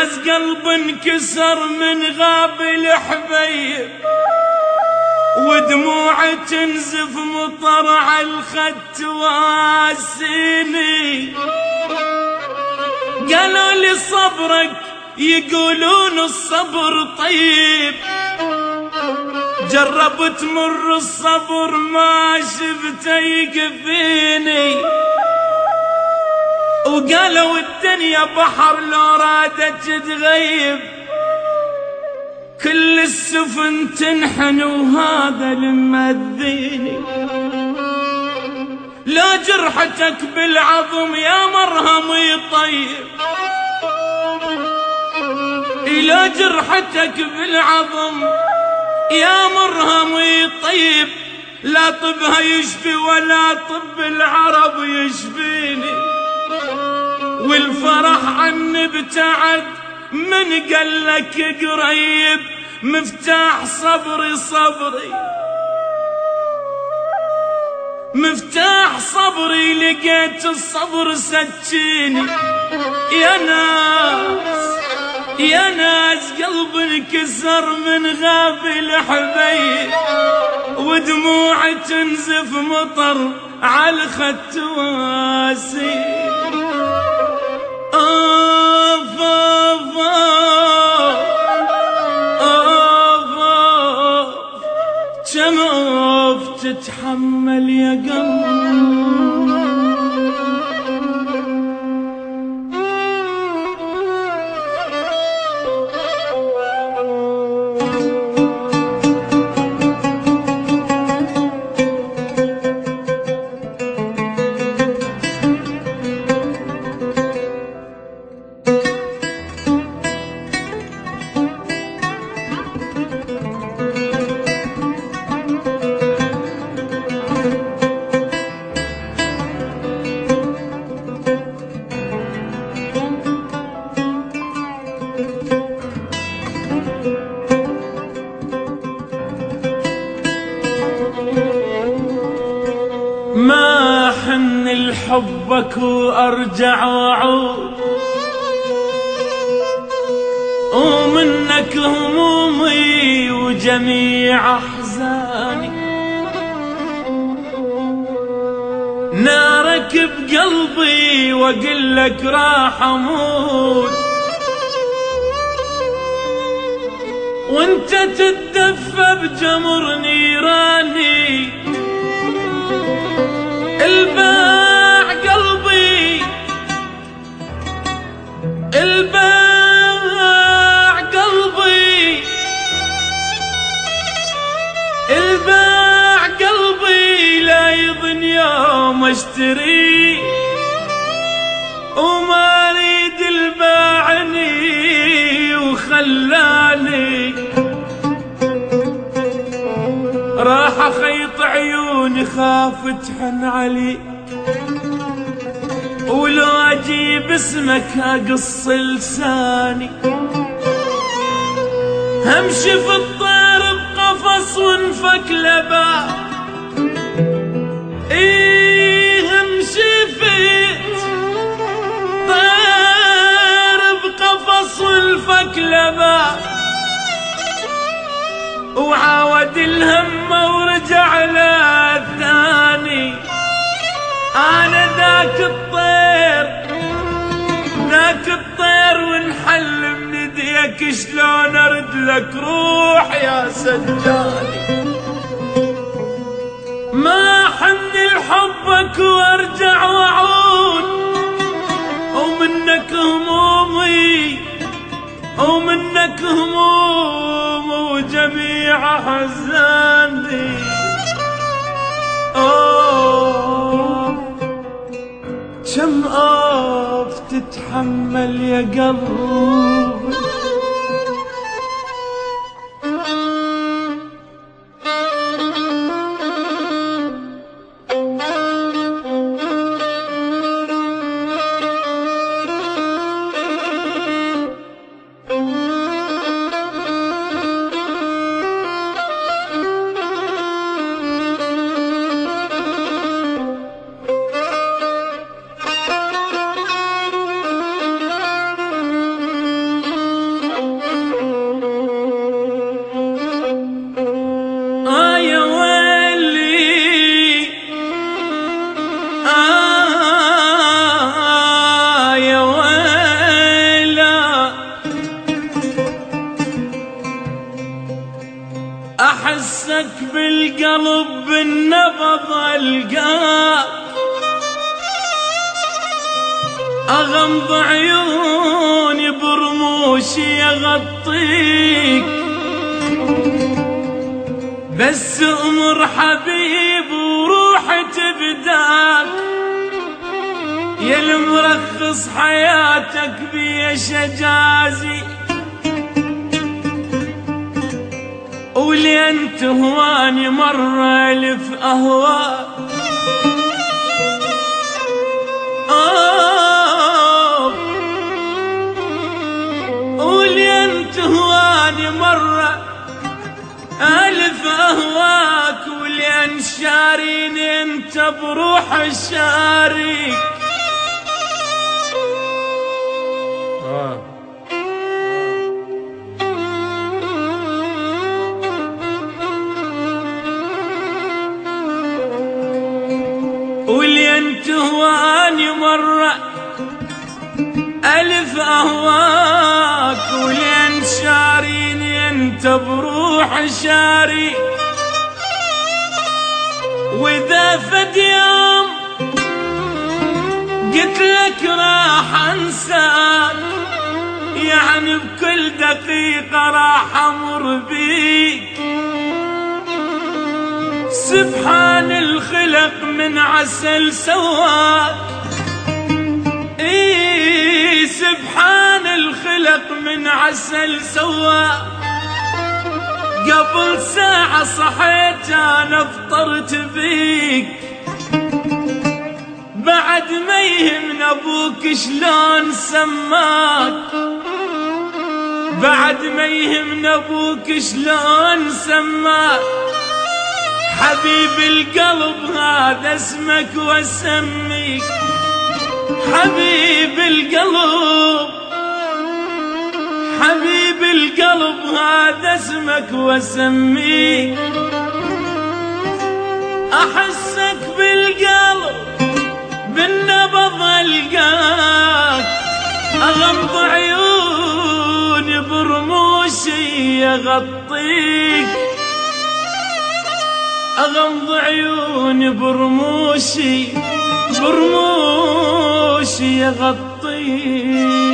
ناس قلب انكسر من غاب الحبيب، ودموع تنزف مطر على الخد تواسيني. قالوا لي صبرك، يقولون الصبر طيب، جربت مر الصبر ما شفته يكفيني. وقالوا الدنيا بحر لو رادت تغيب، كل السفن تنحن وهذا المذيني. لا جرحتك بالعظم يا مرهم يطيب، لا جرحتك بالعظم يا مرهم يطيب، لا طبها يشفي ولا طب العرب يشفيني. والفرح عني ابتعد من قالك قريب، مفتاح صبري صبري، مفتاح صبري لقيت الصبر سكيني. يا ناس يا ناس قلب انكسر من غاب الحبيب، ودموع تنزف مطر على الخد تواسي. كم تتحمل يا قلب. ما حن لحبك وارجع واعود، ومنك همومي وجميع احزاني. نارك بقلبي واقلك راح اموت، وانت تتدفى بجمر نيراني. الباع قلبي الباع قلبي الباع قلبي لا يظن يوم اشتري، وما اريد الباعني وخلاني. راح اخيط عيوني خاف تحن عليك، ولو اجيب اسمك اقص لساني. همشي في الطير بقفص وانفك لباب، همشي في طير بقفص وانفك لباب. وعاود الهم ورجع له الثاني. انا ذاك الطير وانحل من ايديك، شلون ارد لك روح يا سجاني. ما حن لحبك وارجع واعود، ومنك همومي ومنك هموم وجميع احزاني. كم تتحمل يا قلبي. أحسك بالقلب بالنبض ألقاك، أغمض عيوني برموشي أغطيك، بس أمر حبيب وروحي تبداك، يا المرخص حياتك بيش أجازي، ولين تهواني مرة ألف أهواك. ولين تهواني مرة ألف أهواك، ولين شاريني انت بروح الشاريك. ولين تهواني مرة ألف أهواك، ولين شاريني انت بروح شاري. وإذا فد يوم قلت لك راح أنساك، يعني بكل دقيقة راح أمر بيك. سبحان الخلق من عسل سواك، سبحان الخلق من عسل سواك. قبل ساعة صحيت أنا فطرت بيك، بعد ما يهمنا أبوك شلون سماك، بعد ما يهمنا أبوك شلون سماك. حبيب القلب هذا اسمك واسميك، حبيب القلب، حبيب القلب هذا اسمك واسميك. أحسك بالقلب بالنبض ألقاك، أغمض عيوني برموشي أغطيك، أغمض عيوني برموشي أغطيك.